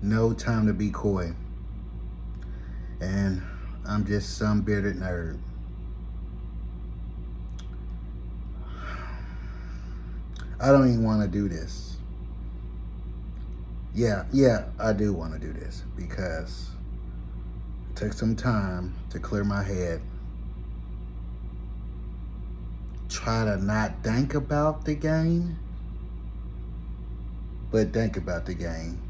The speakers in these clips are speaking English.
No time to be coy. And I'm just some bearded nerd. I don't even want to do this. Yeah, I do want to do this because it took some time to clear my head. Try to not think about the game, but think about the game.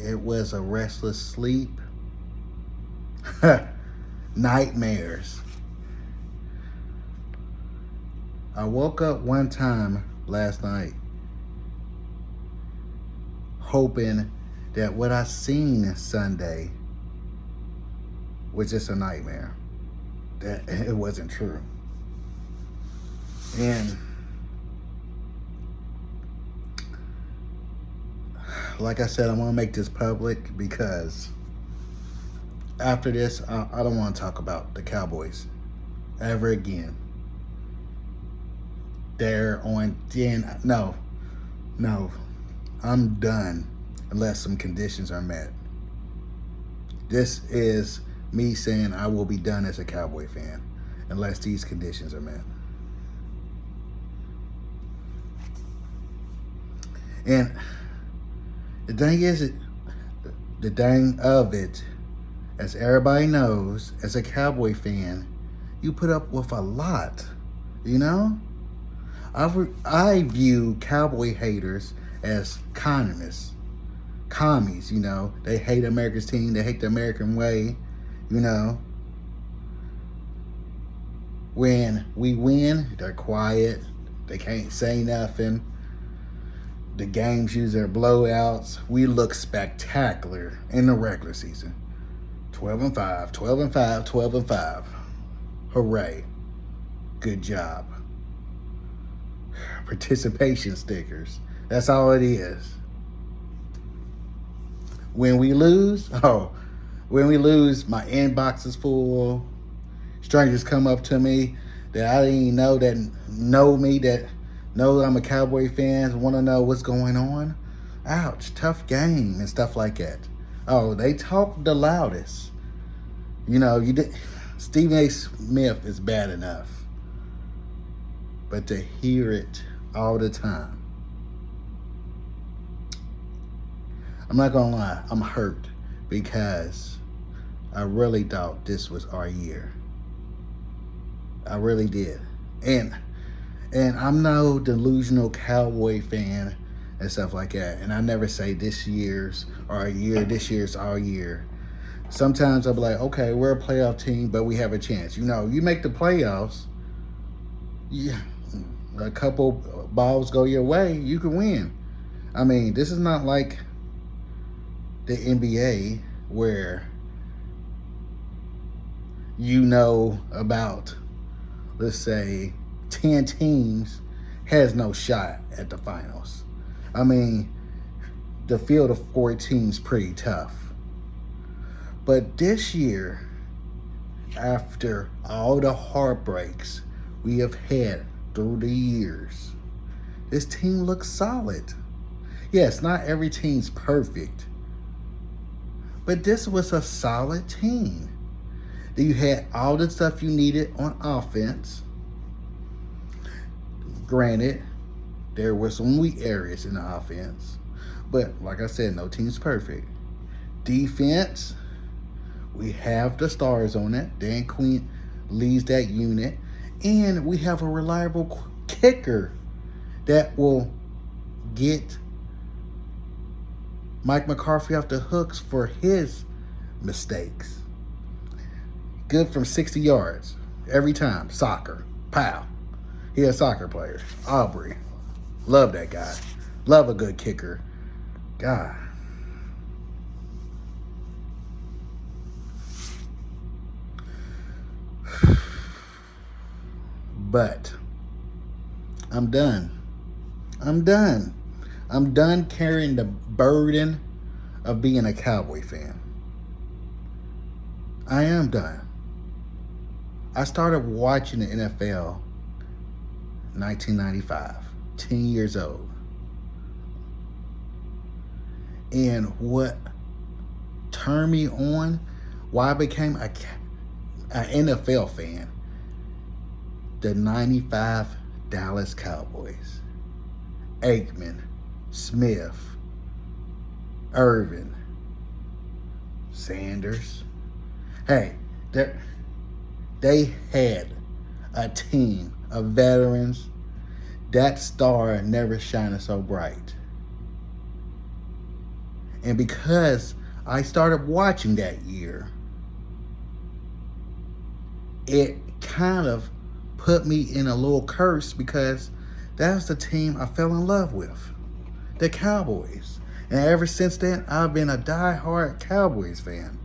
It was a restless sleep. Nightmares. I woke up one time last night hoping that what I seen Sunday was just a nightmare. That it wasn't true. And like I said, I want to make this public because after this, I don't want to talk about the Cowboys ever again. They're on 10. No, I'm done unless some conditions are met. This is me saying I will be done as a Cowboy fan unless these conditions are met. And the thing is, the thing of it, as everybody knows, as a Cowboy fan, you put up with a lot, you know? I view Cowboy haters as communists, commies, you know? They hate America's team, they hate the American way, you know? When we win, they're quiet, they can't say nothing. The games usually are blowouts. We look spectacular in the regular season. 12-5, 12-5, 12-5. Hooray. Good job. Participation stickers. That's all it is. When we lose, my inbox is full. Strangers come up to me that I didn't even know that know me, that know I'm a Cowboy fan, want to know what's going on. Ouch, tough game and stuff like that. Oh, they talk the loudest. You know, Stephen A. Smith is bad enough. But to hear it all the time, I'm not going to lie, I'm hurt because I really thought this was our year. I really did. And I'm no delusional Cowboy fan and stuff like that. And I never say this year's our year, this year's our year. Sometimes I'll be like, okay, we're a playoff team, but we have a chance. You know, you make the playoffs, yeah, a couple balls go your way, you can win. I mean, this is not like the NBA where you know about, let's say, 10 teams has no shot at the finals. I mean, the field of 14 is pretty tough. But this year, after all the heartbreaks we have had through the years, this team looks solid. Yes, not every team's perfect, but this was a solid team. You had all the stuff you needed on offense. Granted, there were some weak areas in the offense, but like I said, no team's perfect. Defense, we have the stars on it. Dan Quinn leads that unit, and we have a reliable kicker that will get Mike McCarthy off the hooks for his mistakes. Good from 60 yards every time. Soccer. Pow. He a soccer player. Aubrey. Love that guy. Love a good kicker. God. But I'm done. I'm done carrying the burden of being a Cowboy fan. I am done. I started watching the NFL 1995, 10 years old. And what turned me on, why I became an NFL fan, the 95 Dallas Cowboys. Aikman, Smith, Irvin, Sanders. Hey, they had a team of veterans. That star never shined so bright. And because I started watching that year, it kind of put me in a little curse because that's the team I fell in love with, the Cowboys. And ever since then, I've been a die-hard Cowboys fan.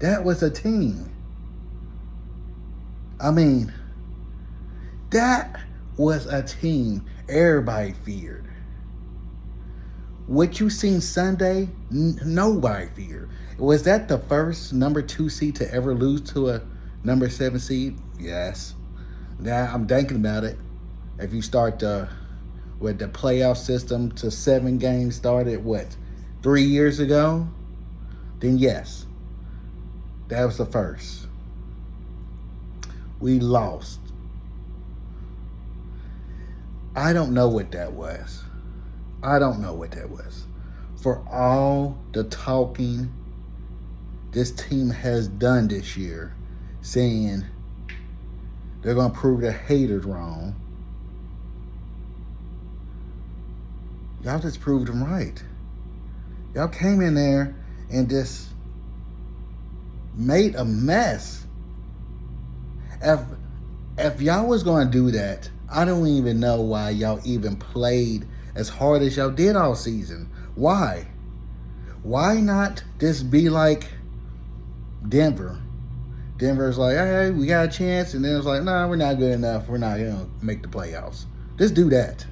That was a team. I mean, that was a team everybody feared. What you seen Sunday, nobody feared. Was that the first number 2 seed to ever lose to a number 7 seed? Yes. Now I'm thinking about it. If you start with the playoff system to 7 games started, 3 years ago? Then yes, that was the first. We lost. I don't know what that was. I don't know what that was. For all the talking this team has done this year, saying they're going to prove the haters wrong, y'all just proved them right. Y'all came in there and just made a mess. If y'all was going to do that, I don't even know why y'all even played as hard as y'all did all season. Why? Why not just be like Denver? Denver's like, hey, we got a chance. And then it's like, nah, we're not good enough. We're not going to make the playoffs. Just do that.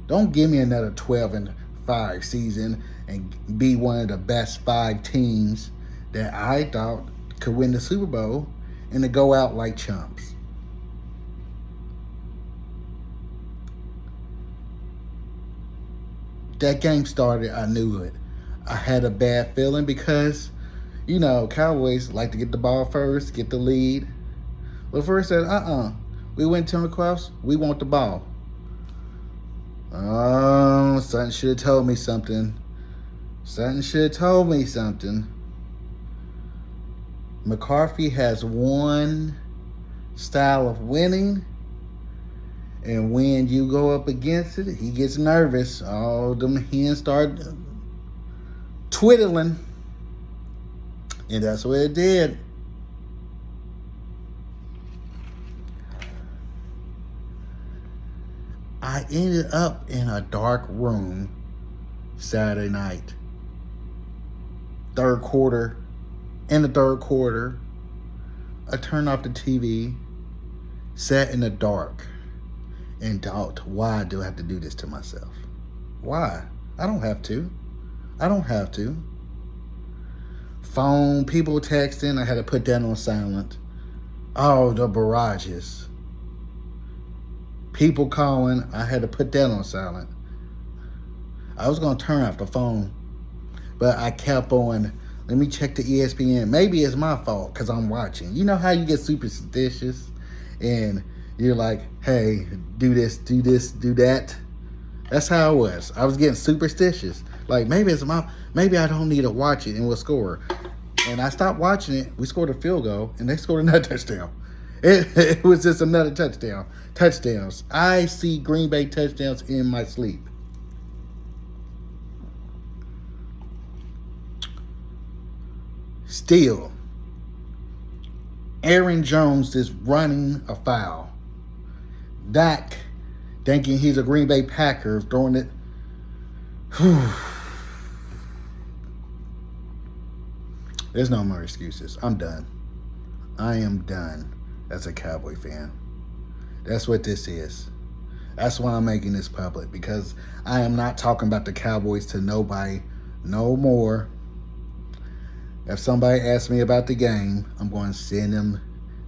Don't give me another 12-5 season and be one of the best 5 teams that I thought could win the Super Bowl and to go out like chumps. That game started, I knew it. I had a bad feeling because, Cowboys like to get the ball first, get the lead. Well, first said, we went to the cross, we want the ball. Oh, something should have told me something. McCarthy has one style of winning, and when you go up against it, he gets nervous. All them hands start twiddling, and that's what it did. I ended up in a dark room Saturday night. In the third quarter, I turned off the TV, sat in the dark, and thought, why do I have to do this to myself? Why? I don't have to. Phone, people texting, I had to put that on silent. Oh, the barrages. People calling, I had to put that on silent. I was going to turn off the phone, but I kept on, let me check the ESPN. Maybe it's my fault because I'm watching. You know how you get superstitious and you're like, hey, do this, do that? That's how I was. I was getting superstitious. Like, maybe I don't need to watch it and we'll score. And I stopped watching it. We scored a field goal and they scored another touchdown. It was just another touchdown. Touchdowns. I see Green Bay touchdowns in my sleep. Still, Aaron Jones is running a foul. Dak, thinking he's a Green Bay Packer, throwing it. There's no more excuses. I'm done. I am done as a Cowboy fan. That's what this is. That's why I'm making this public, because I am not talking about the Cowboys to nobody no more. If somebody asks me about the game, I'm going to send them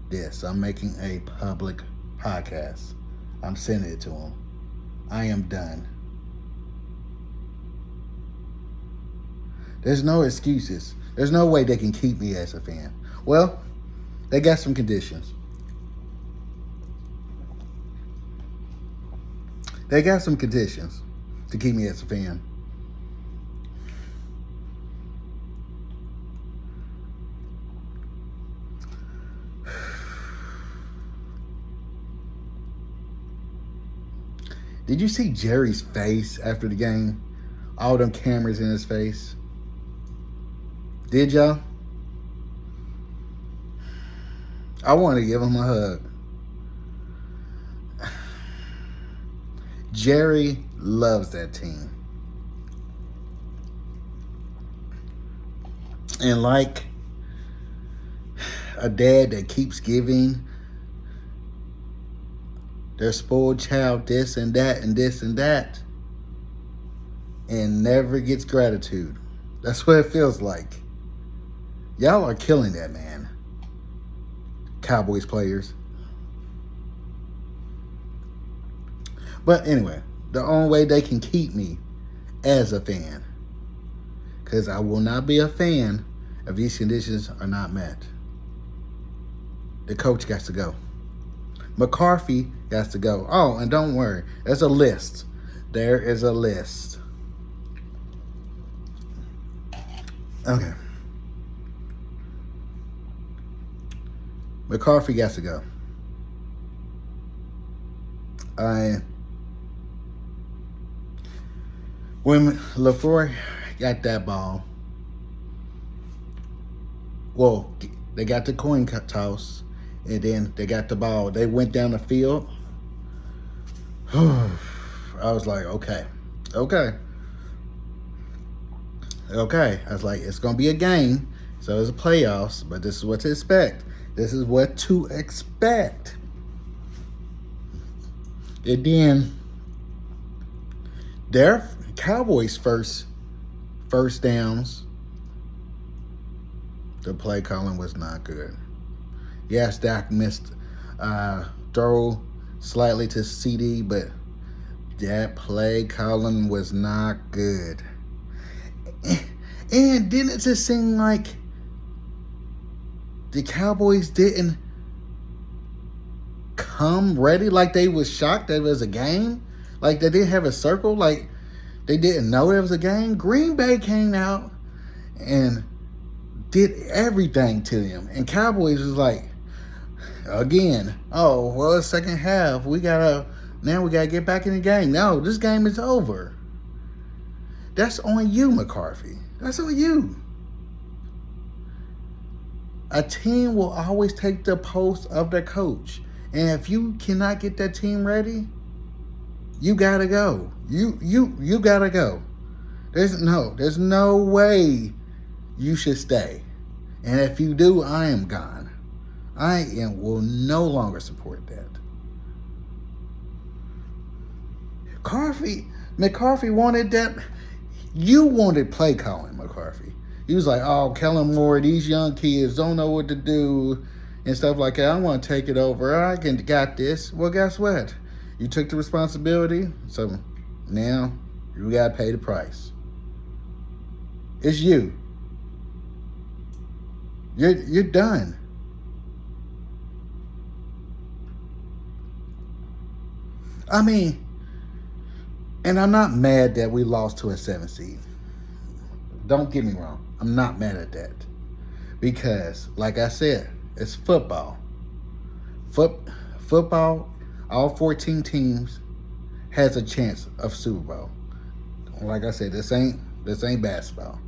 this. I'm making a public podcast. I'm sending it to them. I am done. There's no excuses. There's no way they can keep me as a fan. Well, they got some conditions. They got some conditions to keep me as a fan. Did you see Jerry's face after the game? All them cameras in his face. Did y'all? I want to give him a hug. Jerry loves that team. And like a dad that keeps giving their spoiled child this and that and this and that and never gets gratitude. That's what it feels like. Y'all are killing that man. Cowboys players. But anyway, the only way they can keep me as a fan, because I will not be a fan if these conditions are not met. The coach got to go. McCarthy got to go. Oh, and don't worry, there's a list. There is a list. Okay. McCarthy got to go. When LaFleur got that ball, well, they got the coin toss, and then they got the ball. They went down the field. I was like, okay. I was like, it's going to be a game, so it's a playoffs, but this is what to expect. And then their Cowboys' first downs, the play calling was not good. Yes, Dak missed throw slightly to CD, but that play calling was not good. And didn't it just seem like the Cowboys didn't come ready, like they was shocked that it was a game? Like they didn't have a circle? Like they didn't know it was a game? Green Bay came out and did everything to them. And Cowboys was like, again, oh, well, it's second half. Now we got to get back in the game. No, this game is over. That's on you, McCarthy. That's on you. A team will always take the post of their coach. And if you cannot get that team ready, you got to go. You got to go. There's no way you should stay. And if you do, I am gone. Will no longer support that. McCarthy wanted that. You wanted play calling, McCarthy. He was like, oh, Kellen Moore, these young kids don't know what to do and stuff like that. I want to take it over. I got this. Well, guess what? You took the responsibility, so now you got to pay the price. It's you. You're done. I mean, and I'm not mad that we lost to a 7 seed. Don't get me wrong. I'm not mad at that. Because, like I said, it's football. Football, all 14 teams has a chance of Super Bowl. Like I said, this ain't basketball.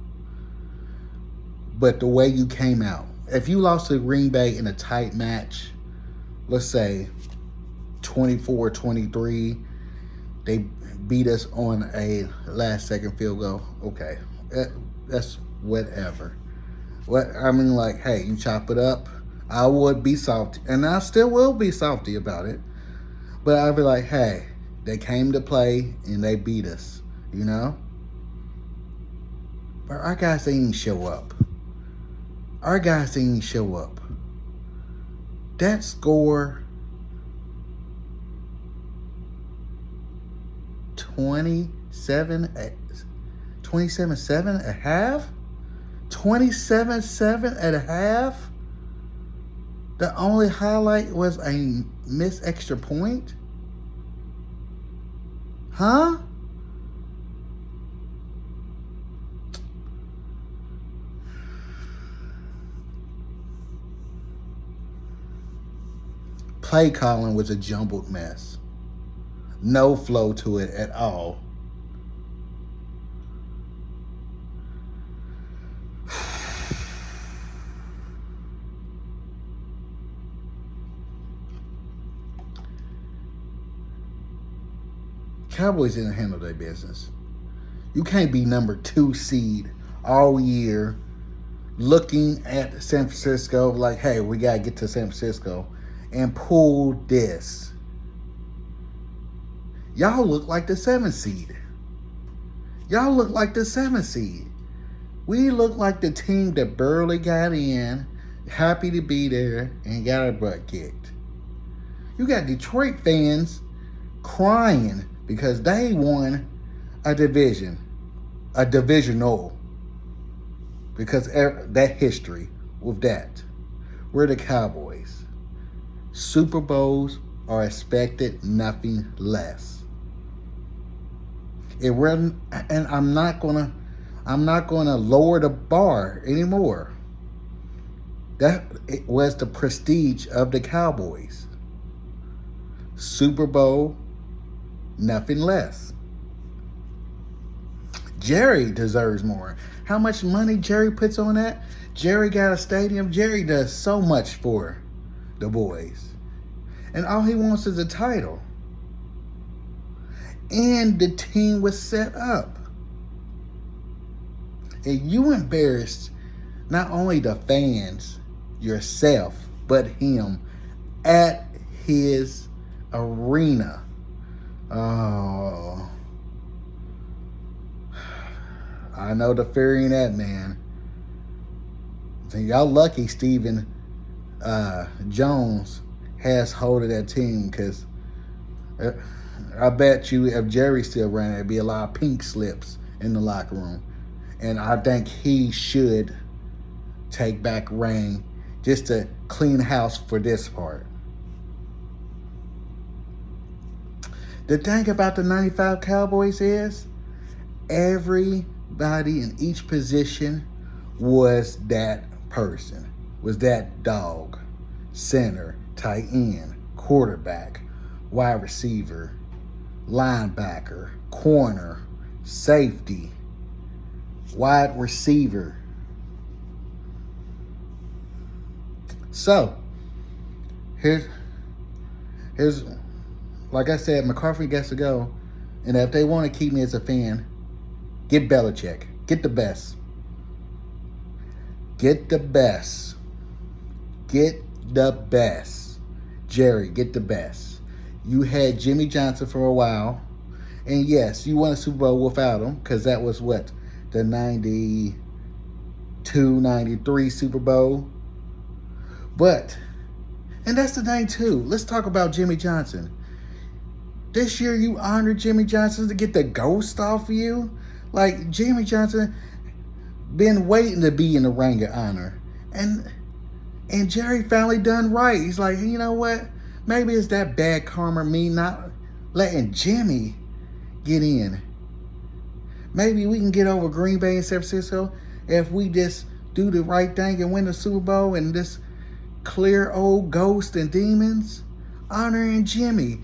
But the way you came out, if you lost to Green Bay in a tight match, let's say 24-23, they beat us on a last-second field goal. Okay, that's whatever. Hey, you chop it up. I would be salty, and I still will be salty about it. But I'd be like, hey, they came to play and they beat us, you know? But our guys didn't even show up. That score, 27-7 at half? 27-7 at a half. The only highlight was a missed extra point? Huh? Play calling was a jumbled mess. No flow to it at all. Cowboys didn't handle their business. You can't be number 2 seed all year looking at San Francisco like, hey, we got to get to San Francisco and pull this. Y'all look like the 7th seed. Y'all look like the 7th seed. We look like the team that barely got in, happy to be there, and got our butt kicked. You got Detroit fans crying because they won a divisional, because that history with that. We're the Cowboys. Super Bowls are expected, nothing less. And I'm not gonna lower the bar anymore. That it was the prestige of the Cowboys. Super Bowl, nothing less. Jerry deserves more. How much money Jerry puts on that? Jerry got a stadium. Jerry does so much for the boys. And all he wants is a title. And the team was set up. And you embarrassed not only the fans, yourself, but him at his arena. Oh, I know the fury in that, man. So y'all lucky Stephen Jones has hold of that team, because I bet you if Jerry still ran, there'd be a lot of pink slips in the locker room. And I think he should take back reign just to clean house for this part. The thing about the 95 Cowboys is everybody in each position was that person, was that dog, center, tight end, quarterback, wide receiver, linebacker, corner, safety, wide receiver. So, here's like I said, McCarthy gets to go. And if they want to keep me as a fan, get Belichick. Get the best. Get the best. Get the best. Jerry, get the best. You had Jimmy Johnson for a while. And yes, you won a Super Bowl without him, because that was what? The 92, 93 Super Bowl. But, and that's the thing too. Let's talk about Jimmy Johnson. This year you honored Jimmy Johnson to get the ghost off of you. Like, Jimmy Johnson been waiting to be in the Ring of Honor. And Jerry finally done right. He's like, you know what? Maybe it's that bad karma, me not letting Jimmy get in. Maybe we can get over Green Bay and San Francisco if we just do the right thing and win the Super Bowl and just clear old ghosts and demons. Honoring Jimmy.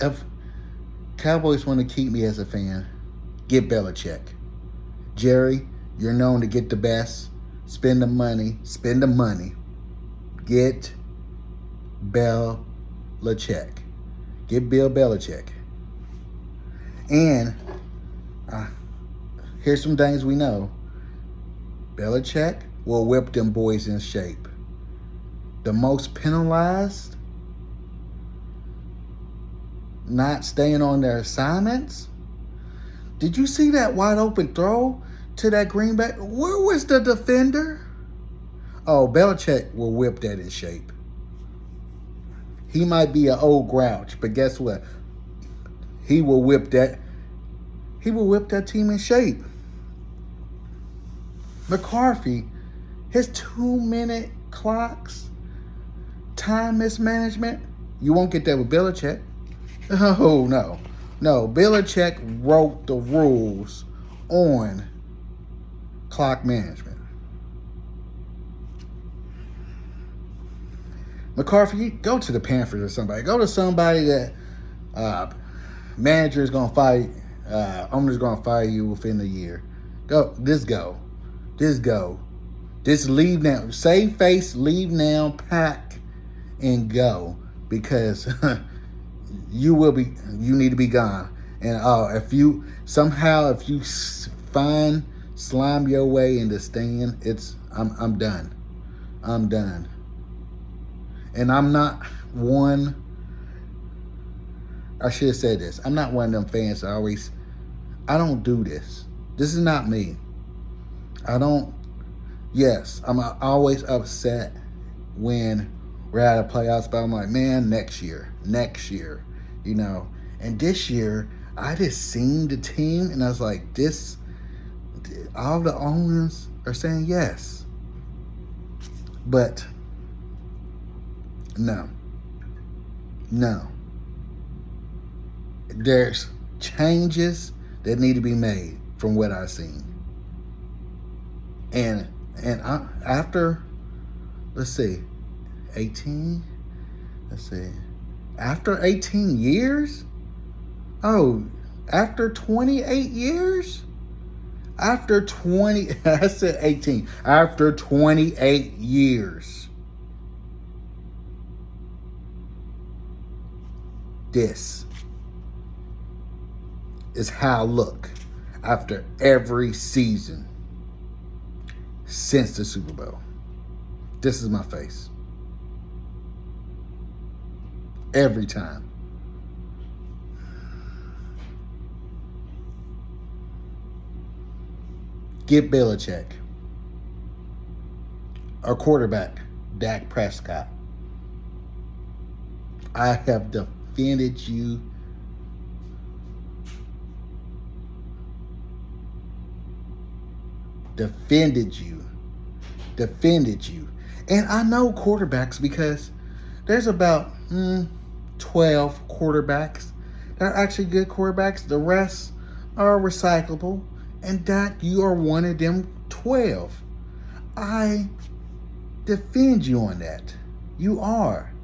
If Cowboys want to keep me as a fan, get Belichick. Jerry, you're known to get the best. Spend the money. Spend the money. Get Belichick. Get Bill Belichick. And here's some things we know. Belichick will whip them boys in shape. The most penalized, not staying on their assignments. Did you see that wide open throw to that Green Bay? Where was the defender? Oh, Belichick will whip that in shape. He might be an old grouch, but guess what? He will whip that. He will whip that team in shape. McCarthy, his 2-minute clocks, time mismanagement. You won't get that with Belichick. Oh no. Belichick wrote the rules on clock management. McCarthy, go to the Panthers or somebody. Go to somebody that manager is gonna fire, owner's gonna fire you within the year. Go. Just leave now. Save face, leave now, pack, and go, because you need to be gone. And if you find slime your way into staying, I'm done. I'm done. And I'm not one. I should have said this. I'm not one of them fans that I don't do this. This is not me. Yes, I'm always upset when we're at a playoffs, but I'm like, man, next year, you know. And this year, I just seen the team, and I was like, all the owners are saying yes. But, no. There's changes that need to be made from what I've seen. And after, let's see, 18? After 18 years? After 28 years? I said 18. After 28 years. This is how I look after every season since the Super Bowl. This is my face. Every time. Get Belichick. Our quarterback, Dak Prescott. I have defended you. Defended you. And I know quarterbacks because there's about 12 quarterbacks that are actually good quarterbacks. The rest are recyclable. And Dak, you are one of them 12. I defend you on that. You are.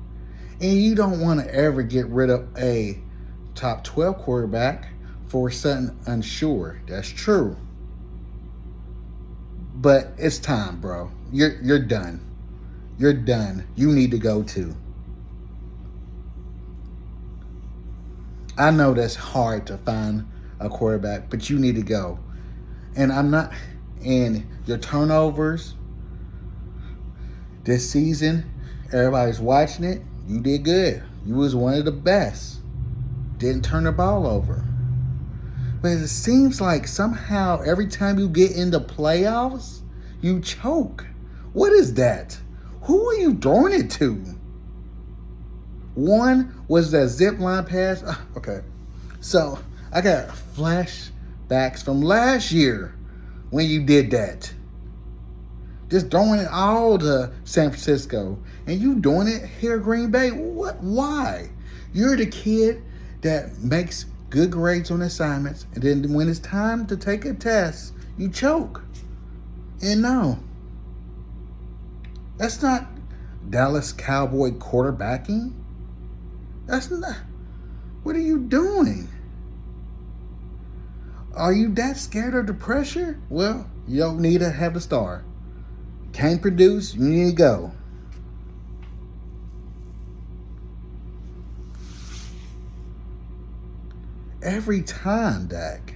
And you don't want to ever get rid of a top 12 quarterback for something unsure. That's true. But it's time, bro. You're done. You're done. You need to go too. I know that's hard to find a quarterback, but you need to go. And your turnovers this season, everybody's watching it. You did good. You was one of the best. Didn't turn the ball over. But it seems like somehow every time you get into playoffs, you choke. What is that? Who are you throwing it to? One was that zip line pass. Okay. So I got flashbacks from last year when you did that. Just throwing it all to San Francisco. And you doing it here, Green Bay. What? Why? You're the kid that makes good grades on assignments, and then when it's time to take a test, you choke. And no, that's not Dallas Cowboy quarterbacking. That's not. What are you doing? Are you that scared of the pressure? Well, you don't need to have the star. Can't produce, you need to go. Every time, Dak.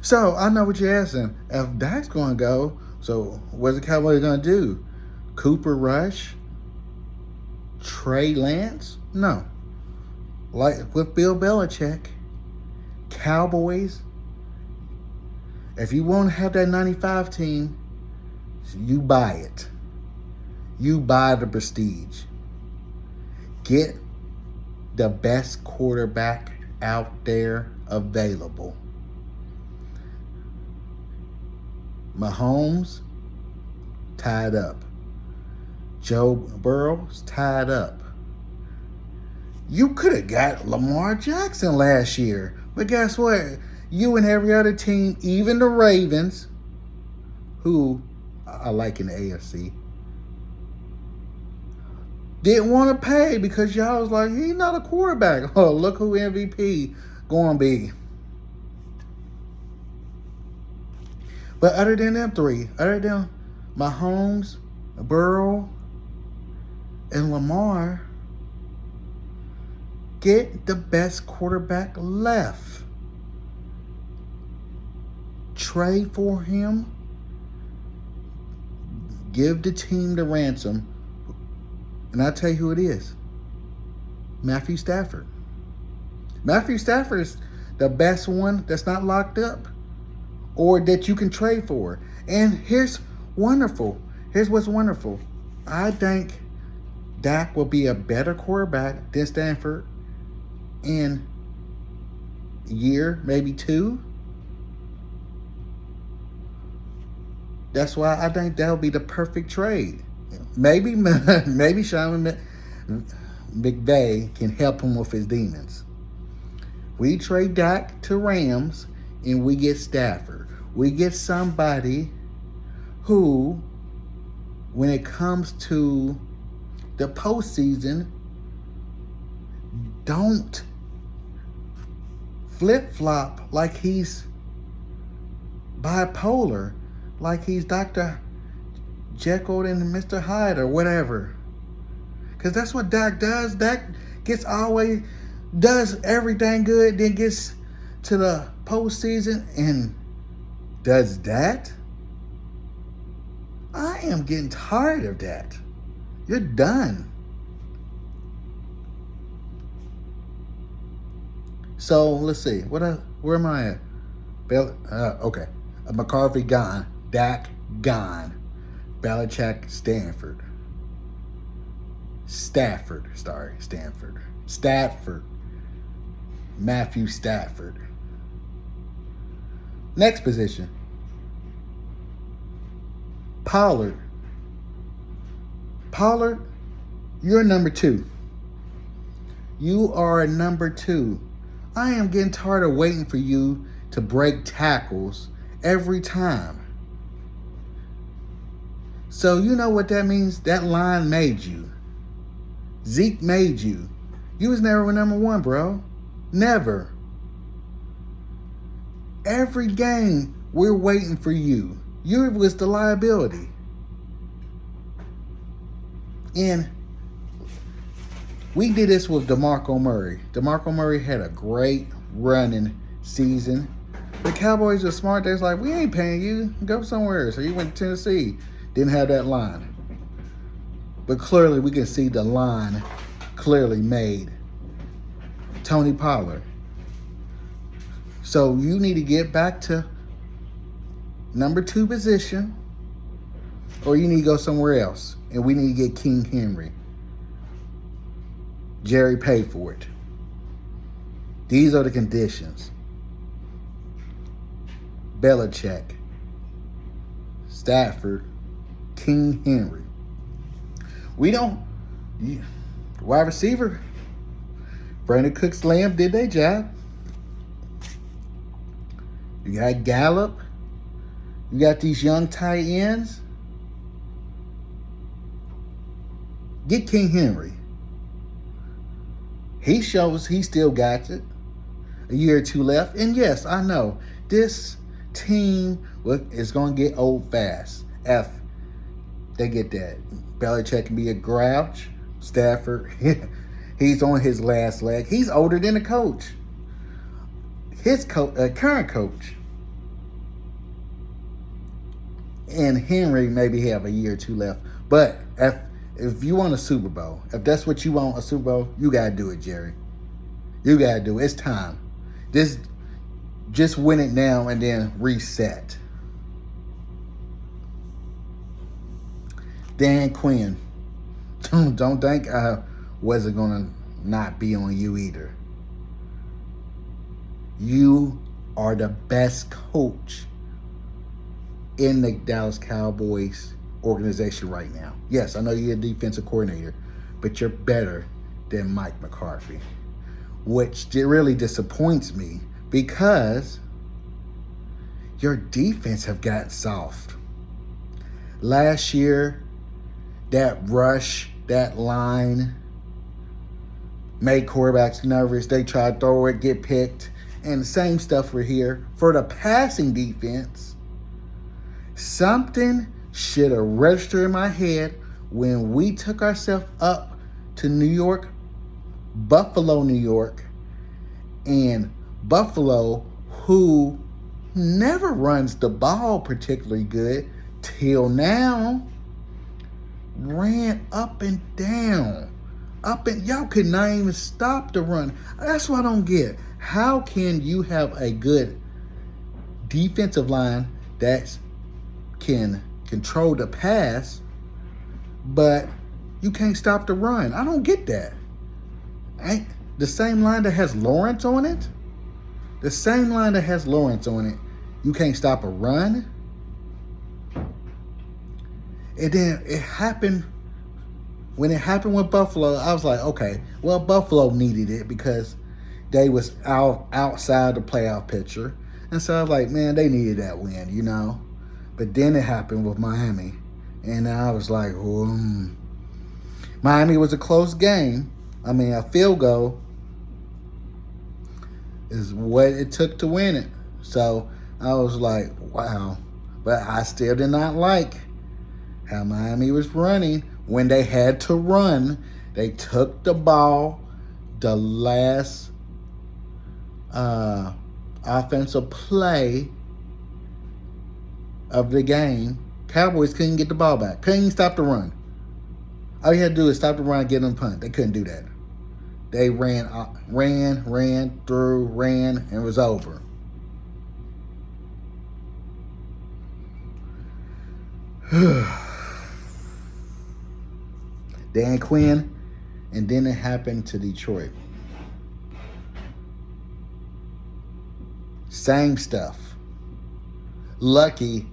So I know what you're asking. If Dak's going to go, so what's the Cowboys going to do? Cooper Rush? Trey Lance? No. Like with Bill Belichick, Cowboys, if you want to have that 95 team, you buy it. You buy the prestige. Get the best quarterback out there available. Mahomes, tied up. Joe Burrow's tied up. You could have got Lamar Jackson last year, but guess what? You and every other team, even the Ravens, who I like in the AFC, didn't want to pay because y'all was like, he's not a quarterback. Oh, look who MVP going to be. But other than them three, other than Mahomes, Burrow, and Lamar, get the best quarterback left. Trade for him. Give the team the ransom. And I'll tell you who it is. Matthew Stafford. Matthew Stafford is the best one that's not locked up or that you can trade for. And here's wonderful. Here's what's wonderful. I think Dak will be a better quarterback than Stafford in a year, maybe two. That's why I think that'll be the perfect trade. Maybe Sean McVay can help him with his demons. We trade Dak to Rams and we get Stafford. We get somebody who, when it comes to the postseason, don't flip-flop like he's bipolar, like he's Dr. Jekyll and Mr. Hyde or whatever. Because that's what Dak does. Dak does everything good, then gets to the postseason and does that. I am getting tired of that. You're done. So let's see. Where am I at? Okay. McCarthy gone. Dak gone. Belichick, Stanford. Stafford. Matthew Stafford. Next position. Pollard. Pollard, you're number 2. You are a number 2. I am getting tired of waiting for you to break tackles every time. So you know what that means? That line made you. Zeke made you. You was never number 1, bro. Never. Every game, we're waiting for you. You was the liability. And we did this with DeMarco Murray. DeMarco Murray had a great running season. The Cowboys are smart. They was like, we ain't paying you. Go somewhere. So he went to Tennessee. Didn't have that line. But clearly we can see the line clearly made Tony Pollard. So you need to get back to number 2 position, or you need to go somewhere else. And we need to get King Henry. Jerry paid for it. These are the conditions. Belichick, Stafford, King Henry. Wide receiver, Brandon Cooks, Lamb did their job. You got Gallup. You got these young tight ends. Get King Henry. He shows he still got it. A year or 2 left. And yes, I know this team is going to get old fast. They get that. Belichick can be a grouch. Stafford, he's on his last leg. He's older than the coach. His current coach. And Henry maybe have a year or 2 left. But if you want a Super Bowl, if that's what you want, a Super Bowl, you got to do it, Jerry. You got to do it. It's time. Just win it now and then reset. Dan Quinn. Don't think wasn't going to not be on you either. You are the best coach in the Dallas Cowboys organization right now. Yes, I know you're a defensive coordinator, but you're better than Mike McCarthy, which really disappoints me because your defense have gotten soft. Last year, that rush, that line made quarterbacks nervous. They tried to throw it, get picked. And the same stuff for here. For the passing defense, something should have registered in my head when we took ourselves up to New York, Buffalo, New York, and Buffalo, who never runs the ball particularly good till now, ran up and down. Y'all could not even stop the run. That's what I don't get. How can you have a good defensive line that can control the pass, but you can't stop the run? I don't get that. Ain't the same line that has Lawrence on it? The same line that has Lawrence on it, you can't stop a run? And then it happened. When it happened with Buffalo, I was like, okay, well, Buffalo needed it because they was outside the playoff picture. And so I was like, man, they needed that win, you know. But then it happened with Miami. And I was like, Miami was a close game. I mean, a field goal is what it took to win it. So I was like, wow. But I still did not like how Miami was running. When they had to run, they took the ball the last offensive play of the game. Cowboys couldn't get the ball back. Couldn't even stop the run. All you had to do is stop the run and get them punt. They couldn't do that. They ran through, and it was over. Dan Quinn, and then it happened to Detroit. Same stuff. Lucky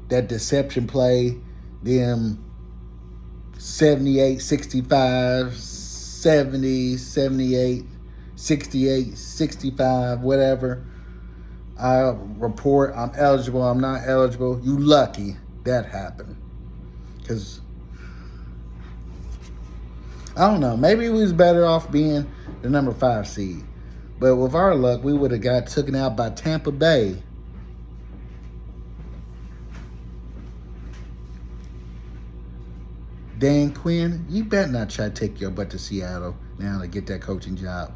that deception play, them 78, 65, 70, 78, 68, 65, whatever. I report I'm eligible, I'm not eligible. You lucky that happened. Because I don't know. Maybe we was better off being the number 5 seed. But with our luck, we would have got taken out by Tampa Bay. Dan Quinn, you better not try to take your butt to Seattle now to get that coaching job.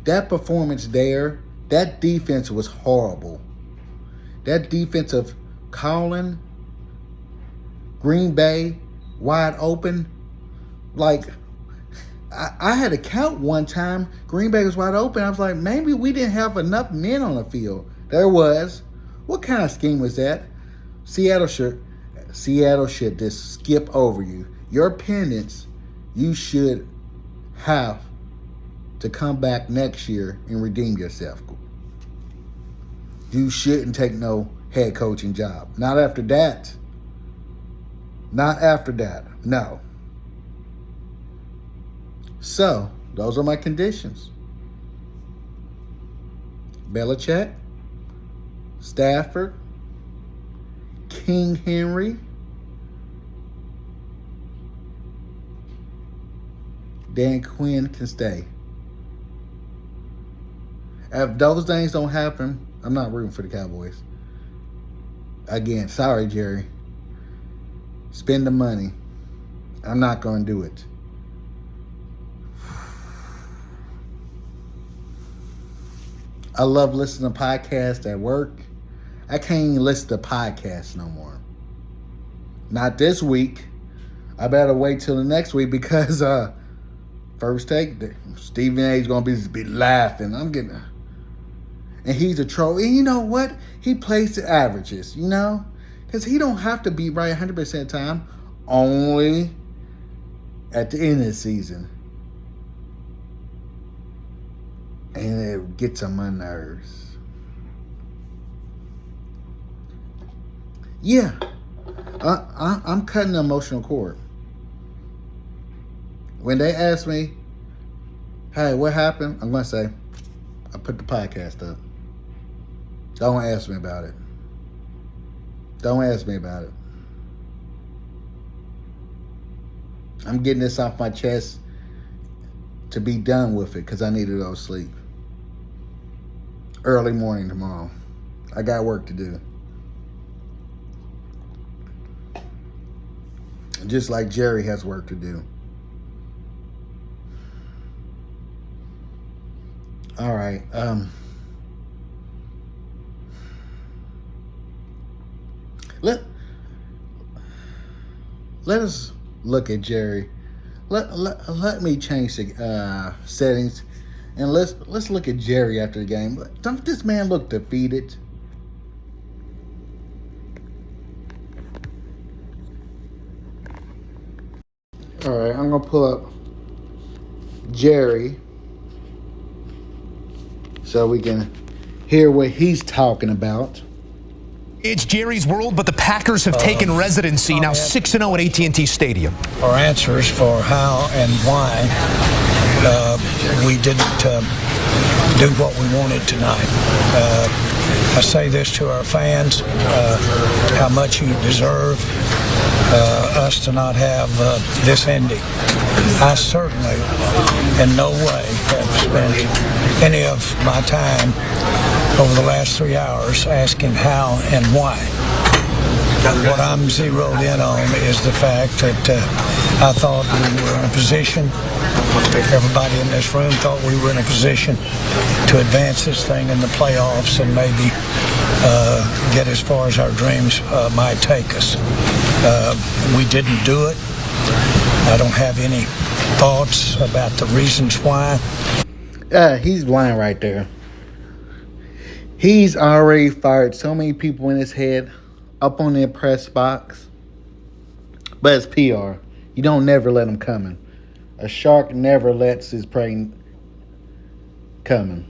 That performance there, that defense was horrible. That defensive calling, Green Bay, wide open. Like, I had to count one time. Green Bay was wide open. I was like, maybe we didn't have enough men on the field. There was. What kind of scheme was that? Seattle should just skip over you. Your pendants, you should have to come back next year and redeem yourself. You shouldn't take no head coaching job. Not after that. Not after that. No. So, those are my conditions. Belichick, Stafford, King Henry, Dan Quinn can stay. If those things don't happen, I'm not rooting for the Cowboys. Again, sorry, Jerry. Spend the money. I'm not going to do it. I love listening to podcasts at work. I can't even listen to podcasts no more. Not this week. I better wait till the next week because First Take, Stephen A. is going to be laughing. And he's a troll. And you know what? He plays the averages, you know? Because he don't have to be right 100% of the time. Only at the end of the season. And it gets on my nerves. Yeah, I'm cutting the emotional cord. When they ask me, hey, what happened? I'm going to say, I put the podcast up. Don't ask me about it. Don't ask me about it. I'm getting this off my chest to be done with it because I need to go to sleep. Early morning tomorrow. I got work to do. Just like Jerry has work to do. All right. Let us look at Jerry. Let me change the settings, and let's look at Jerry after the game. Don't this man look defeated? All right, I'm gonna pull up Jerry so we can hear what he's talking about. It's Jerry's world, but the Packers have taken residency now 6-0 at AT&T Stadium. Our answers for how and why we didn't do what we wanted tonight. I say this to our fans, how much you deserve us to not have this ending. I certainly in no way have spent any of my time over the last 3 hours asking how and why. What I'm zeroed in on is the fact that I thought we were in a position, everybody in this room thought we were in a position to advance this thing in the playoffs and maybe get as far as our dreams might take us. We didn't do it. I don't have any thoughts about the reasons why. He's blind right there. He's already fired so many people in his head up on their press box. But it's PR. You don't never let him coming. A shark never lets his prey coming.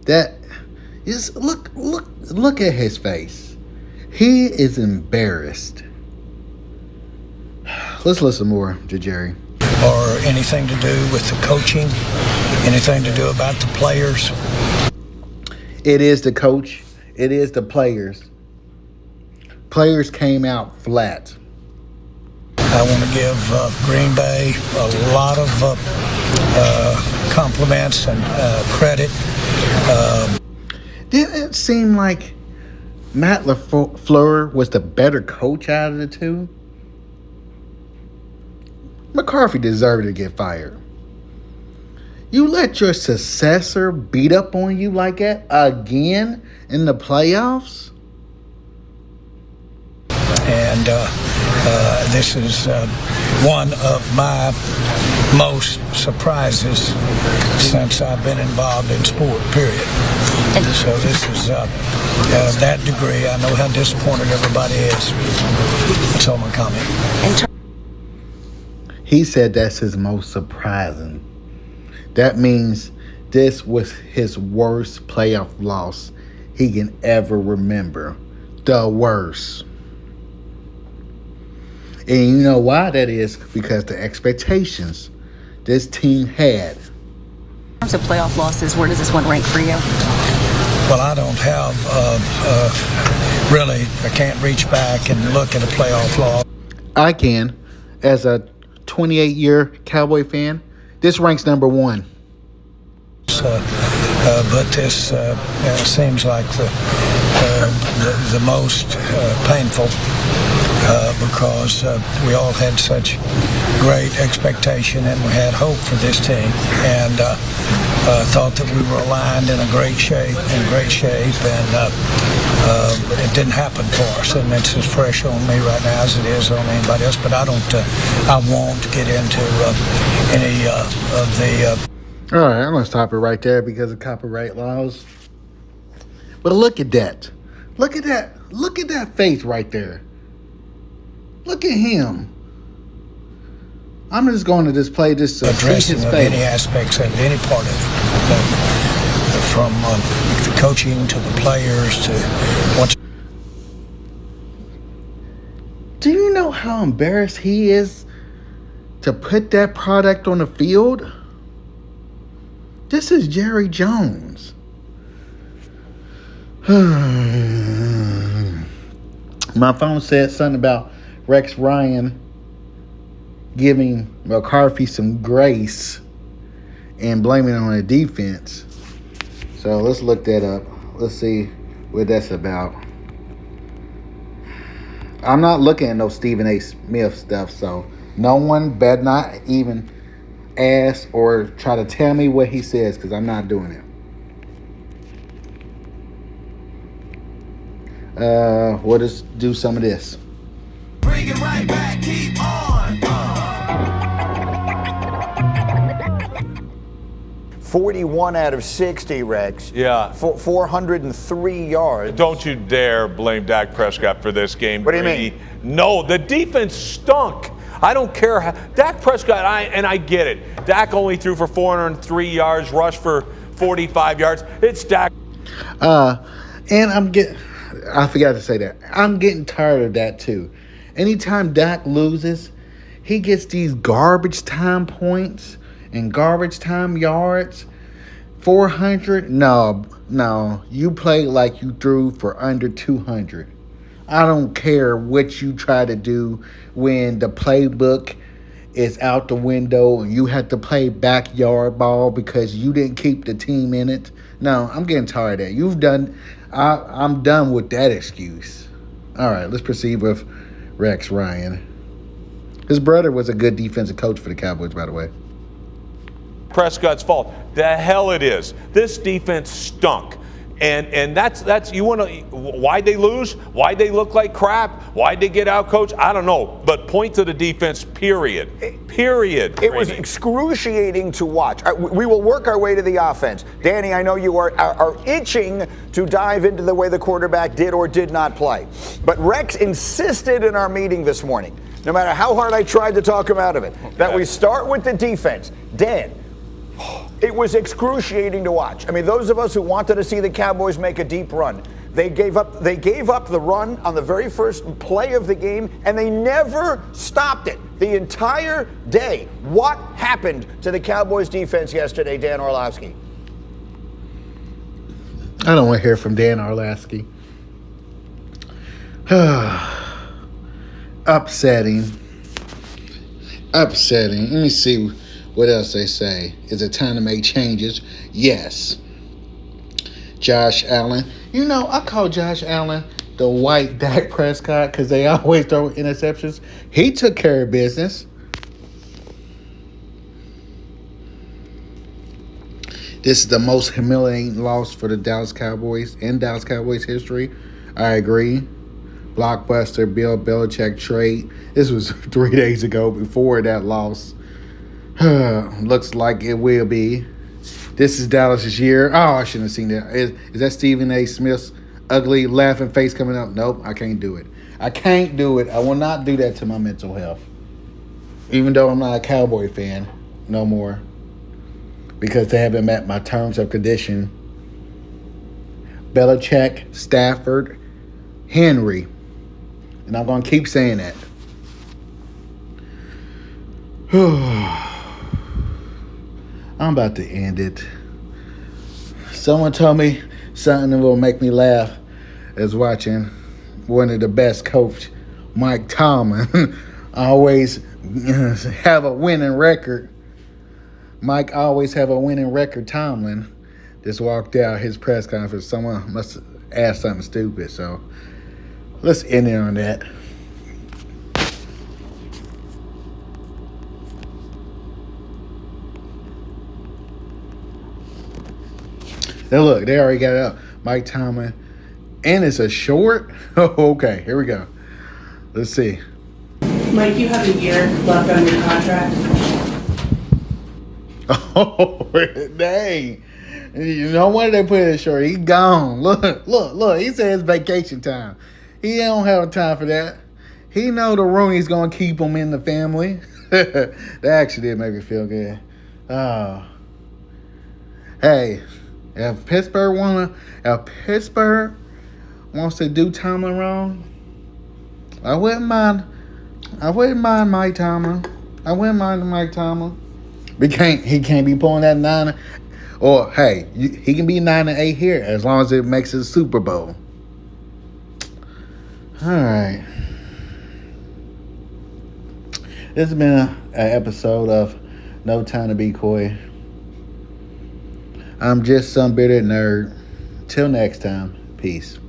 That is look at his face. He is embarrassed. Let's listen more to Jerry. Or anything to do with the coaching, anything to do about the players. It is the coach. It is the players. Players came out flat. I want to give Green Bay a lot of compliments and credit. Didn't it seem like Matt LaFleur was the better coach out of the two? McCarthy deserved to get fired. You let your successor beat up on you like that again in the playoffs? And this is one of my most surprises since I've been involved in sport, period. So this is that degree. I know how disappointed everybody is. That's all my comment. He said that's his most surprising. That means this was his worst playoff loss he can ever remember. The worst. And you know why that is? Because the expectations this team had. In terms of playoff losses, where does this one rank for you? Well, I don't have, really, I can't reach back and look at a playoff loss. I can. As a 28-year Cowboy fan, this ranks number one. But this seems like the most painful because we all had such great expectation and we had hope for this team and thought that we were aligned in great shape, and it didn't happen for us, and it's as fresh on me right now as it is on anybody else. But I won't get into any of the. All right, I'm gonna stop it right there because of copyright laws. But look at that. Look at that. Look at that face right there. Look at him. I'm just going to just play this to see addressing his of any face. aspects of any part of it, from the coaching to the players to what's. Do you know how embarrassed he is to put that product on the field? This is Jerry Jones. My phone said something about Rex Ryan giving McCarthy some grace and blaming it on the defense. So let's look that up. Let's see what that's about. I'm not looking at no Stephen A. Smith stuff, so no one better not even ask or try to tell me what he says, because I'm not doing it. We'll just do some of this. Bring it right back, keep on. 41 out of 60, Rex. Yeah. 403 yards. Don't you dare blame Dak Prescott for this game. What do you Brady. mean? No, the defense stunk. I don't care how. Dak Prescott, I get it. Dak only threw for 403 yards, rushed for 45 yards. It's Dak. And I forgot to say that. I'm getting tired of that too. Anytime Dak loses, he gets these garbage time points and garbage time yards. 400? No. You play like you threw for under 200. I don't care what you try to do when the playbook is out the window and you have to play backyard ball because you didn't keep the team in it. No, I'm getting tired of that. I'm done with that excuse. All right, let's proceed with Rex Ryan. His brother was a good defensive coach for the Cowboys, by the way. Prescott's fault. The hell it is. This defense stunk. And that's you want to, why'd they lose? Why'd they look like crap? Why'd they get out coached? I don't know. But point to the defense, period. Period. It was excruciating to watch. We will work our way to the offense. Danny, I know you are itching to dive into the way the quarterback did or did not play. But Rex insisted in our meeting this morning, no matter how hard I tried to talk him out of it, that we start with the defense. Dan, it was excruciating to watch. I mean, those of us who wanted to see the Cowboys make a deep run, they gave up the run on the very first play of the game, and they never stopped it the entire day. What happened to the Cowboys defense yesterday, Dan Orlovsky? I don't want to hear from Dan Orlovsky. Upsetting. Let me see what else they say. Is it time to make changes? Yes. Josh Allen. You know, I call Josh Allen the white Dak Prescott because they always throw interceptions. He took care of business. This is the most humiliating loss for the Dallas Cowboys in Dallas Cowboys history. I agree. Blockbuster Bill Belichick trade. This was 3 days ago before that loss. Looks like it will be. This is Dallas's year. Oh, I shouldn't have seen that. Is that Stephen A. Smith's ugly laughing face coming up? Nope, I can't do it. I will not do that to my mental health. Even though I'm not a Cowboy fan no more. Because they haven't met my terms of condition. Belichick, Stafford, Henry. And I'm going to keep saying that. I'm about to end it. Someone told me something that will make me laugh is watching one of the best coach, Mike Tomlin, always have a winning record. Mike always have a winning record. Tomlin just walked out his press conference. Someone must have asked something stupid. So let's end it on that. Now look, they already got it up. Mike Tomlin. And it's a short? Oh, okay, here we go. Let's see. Mike, you have a year left on your contract. Oh, dang. No wonder they put it short. He gone. Look. He said it's vacation time. He don't have time for that. He know the Rooney's going to keep him in the family. That actually did make me feel good. Hey, if Pittsburgh wants to do Tomlin wrong, I wouldn't mind Mike Tomlin. I wouldn't mind Mike Tomlin. He can't be pulling that 9, or hey, he can be 9-8 here as long as it makes it a Super Bowl. All right. This has been an episode of No Time to Be Coy. I'm just some bitter nerd. Till next time, peace.